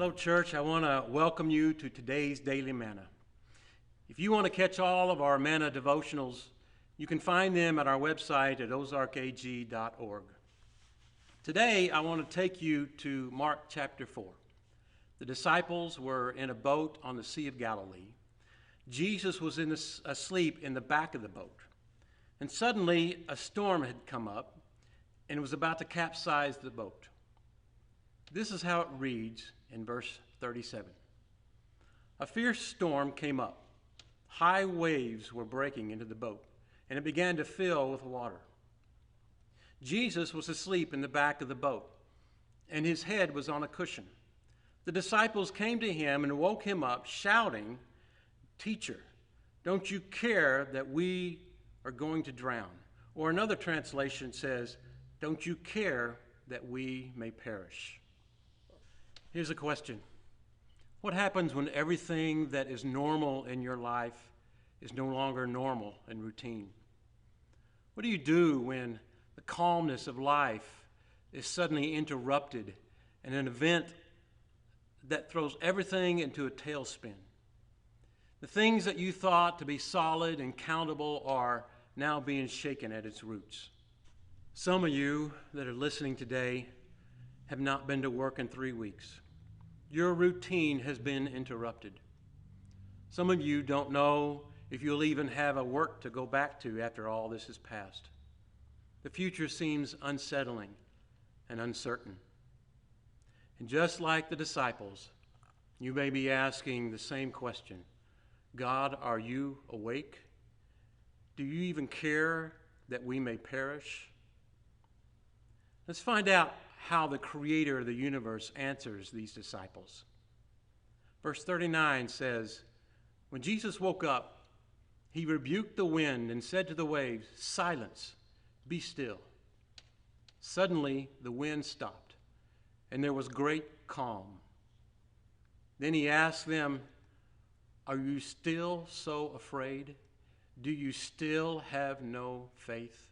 Hello, church. I want to welcome you to today's Daily Manna. If you want to catch all of our Manna devotionals, you can find them at our website at ozarkag.org. Today, I want to take you to Mark chapter 4. The disciples were in a boat on the Sea of Galilee. Jesus was asleep in the back of the boat. And suddenly, a storm had come up and was about to capsize the boat. This is how it reads in verse 37. A fierce storm came up. High waves were breaking into the boat, and it began to fill with water. Jesus was asleep in the back of the boat, and his head was on a cushion. The disciples came to him and woke him up, shouting, "Teacher, don't you care that we are going to drown?" Or another translation says, "Don't you care that we may perish?" Here's a question. What happens when everything that is normal in your life is no longer normal and routine? What do you do when the calmness of life is suddenly interrupted in an event that throws everything into a tailspin? The things that you thought to be solid and countable are now being shaken at its roots. Some of you that are listening today have not been to work in 3 weeks. Your routine has been interrupted. Some of you don't know if you'll even have a work to go back to after all this is past. The future seems unsettling and uncertain. And just like the disciples, you may be asking the same question. God, are you awake? Do you even care that we may perish? Let's find out how the creator of the universe answers these disciples. Verse 39 says, when Jesus woke up, he rebuked the wind and said to the waves, "Silence, be still." Suddenly the wind stopped, and there was great calm. Then he asked them, "Are you still so afraid? Do you still have no faith?"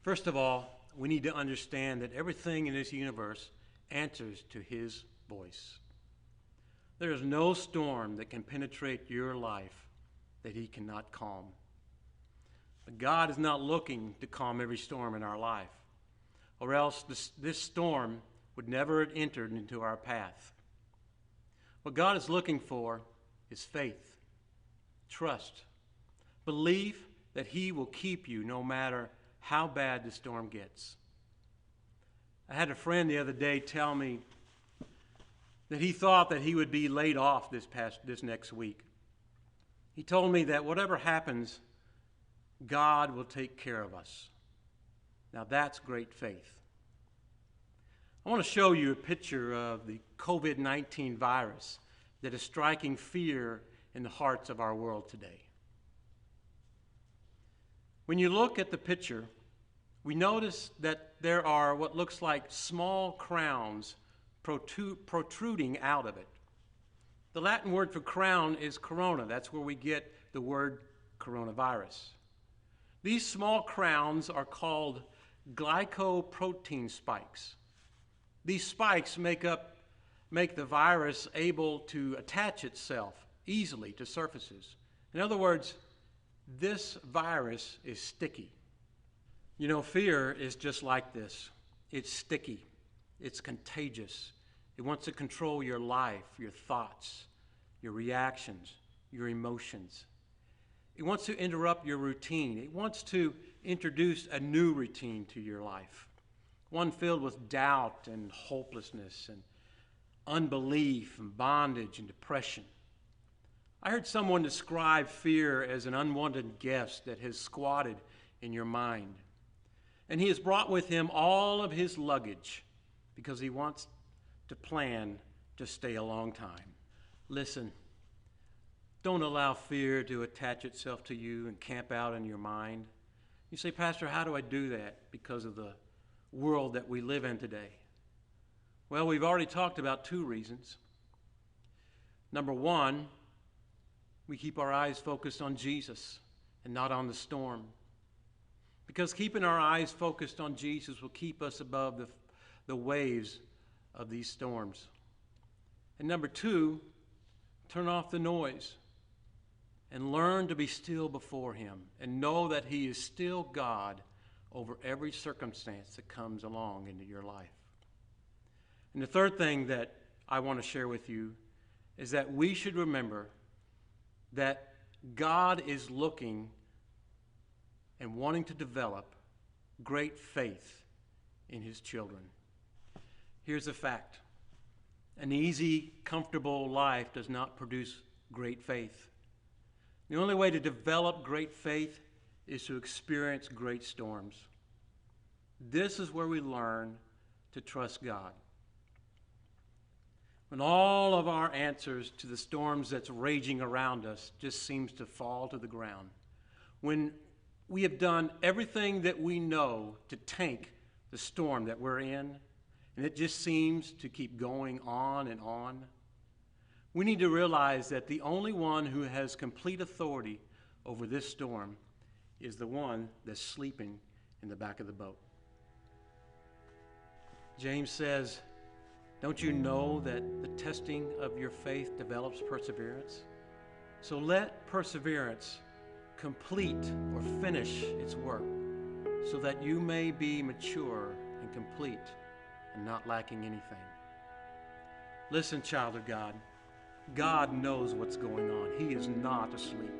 First of all, we need to understand that everything in this universe answers to his voice. There is no storm that can penetrate your life that he cannot calm. But God is not looking to calm every storm in our life, or else this storm would never have entered into our path. What God is looking for is faith, trust, belief that he will keep you no matter how bad the storm gets. I had a friend the other day tell me that he thought that he would be laid off this next week. He told me that whatever happens, God will take care of us. Now that's great faith. I want to show you a picture of the COVID-19 virus that is striking fear in the hearts of our world today. When you look at the picture, we notice that there are what looks like small crowns protruding out of it. The Latin word for crown is corona. That's where we get the word coronavirus. These small crowns are called glycoprotein spikes. These spikes make the virus able to attach itself easily to surfaces. In other words, this virus is sticky. You know, fear is just like this. It's sticky. It's contagious. It wants to control your life, your thoughts, your reactions, your emotions. It wants to interrupt your routine. It wants to introduce a new routine to your life, one filled with doubt and hopelessness and unbelief and bondage and depression. I heard someone describe fear as an unwanted guest that has squatted in your mind. And he has brought with him all of his luggage because he wants to plan to stay a long time. Listen, don't allow fear to attach itself to you and camp out in your mind. You say, "Pastor, how do I do that because of the world that we live in today?" Well, we've already talked about 2 reasons. Number 1, we keep our eyes focused on Jesus and not on the storm. Because keeping our eyes focused on Jesus will keep us above the waves of these storms. And number two, turn off the noise and learn to be still before him and know that he is still God over every circumstance that comes along into your life. And the third thing that I want to share with you is that we should remember that God is looking and wanting to develop great faith in his children. Here's the fact. An easy, comfortable life does not produce great faith. The only way to develop great faith is to experience great storms. This is where we learn to trust God. When all of our answers to the storms that's raging around us just seems to fall to the ground. When we have done everything that we know to tank the storm that we're in, and it just seems to keep going on and on, we need to realize that the only one who has complete authority over this storm is the one that's sleeping in the back of the boat. James says, don't you know that the testing of your faith develops perseverance? So let perseverance complete or finish its work so that you may be mature and complete and not lacking anything. Listen, child of God, God knows what's going on. He is not asleep.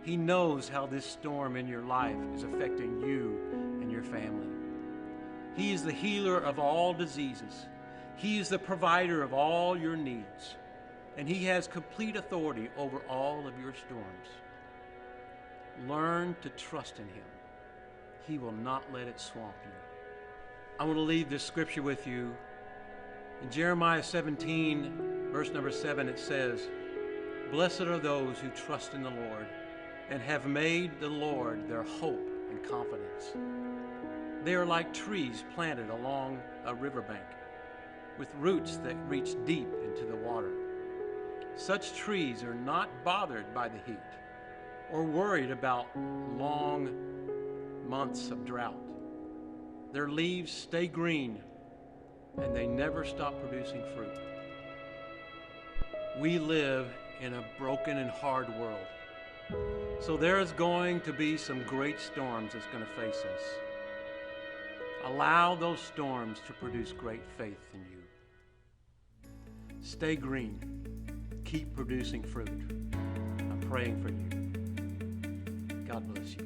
He knows how this storm in your life is affecting you and your family. He is the healer of all diseases. He is the provider of all your needs, and he has complete authority over all of your storms. Learn to trust in him. He will not let it swamp you. I want to leave this scripture with you. In Jeremiah 17, verse number 7, it says, "Blessed are those who trust in the Lord and have made the Lord their hope and confidence. They are like trees planted along a riverbank, with roots that reach deep into the water. Such trees are not bothered by the heat or worried about long months of drought. Their leaves stay green and they never stop producing fruit." We live in a broken and hard world. So there is going to be some great storms that's going to face us. Allow those storms to produce great faith in you. Stay green. Keep producing fruit. I'm praying for you. God bless you.